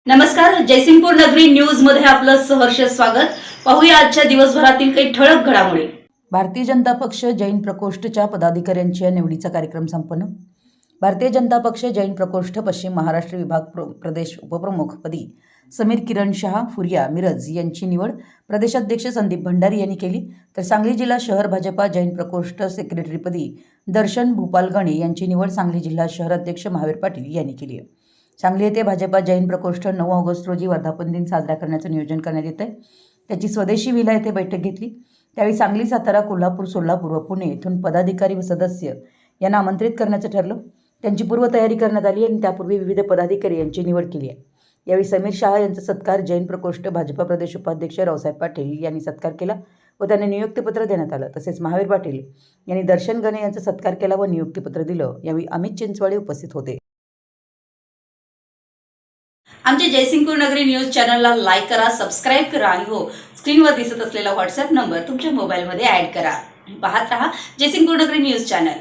नमस्कार, जयसिंगपूर नगरी न्यूज मध्ये आपलं सहर्ष स्वागत। पाहूया आजच्या दिवसभरातील काही ठळक घडामोडी। भारतीय जनता पक्ष जैन प्रकोष्ठच्या पदाधिकाऱ्यांच्या निवडीचा कार्यक्रम संपन्न। भारतीय जनता पक्ष जैन प्रकोष्ठ पश्चिम महाराष्ट्र विभाग प्रदेश उपप्रमुख पदी समीर किरण शाह फुरिया मिरज यांची निवड प्रदेशाध्यक्ष संदीप भंडारी यांनी केली, तर सांगली जिल्हा शहर भाजपा जैन प्रकोष्ठ सेक्रेटरीपदी दर्शन भूपाल गणे यांची निवड सांगली जिल्हा शहर अध्यक्ष महावीर पाटील यांनी केली आहे। सांगली येथे भाजपा जैन प्रकोष्ठ 9 ऑगस्ट रोजी वर्धापन दिन साजरा करण्याचं नियोजन करण्यात येत आहे। त्याची स्वदेशी विला येथे बैठक घेतली। त्यावेळी सांगली, सातारा, कोल्हापूर, सोलापूर व पुणे येथून पदाधिकारी व सदस्य यांना आमंत्रित करण्याचं ठरलं। त्यांची पूर्वतयारी करण्यात आली आणि त्यापूर्वी विविध पदाधिकारी यांची निवड केली आहे। यावेळी समीर शाह यांचा सत्कार जैन प्रकोष्ठ भाजपा प्रदेश उपाध्यक्ष रावसाहेब पाटील यांनी सत्कार केला व त्यांना नियुक्तीपत्र देण्यात आलं। तसेच महावीर पाटील यांनी दर्शन गणे यांचा सत्कार केला व नियुक्तीपत्र दिलं। यावेळी अमित चिंचवाडे उपस्थित होते। आमच्या जयसिंगपूर नगरी न्यूज चॅनलला लाईक करा, सबस्क्राइब करा आणि हो, स्क्रीनवर दिसत असलेला व्हॉट्सअप नंबर तुमच्या मोबाईलमध्ये ॲड करा। पाहत रहा जयसिंगपूर नगरी न्यूज चॅनल।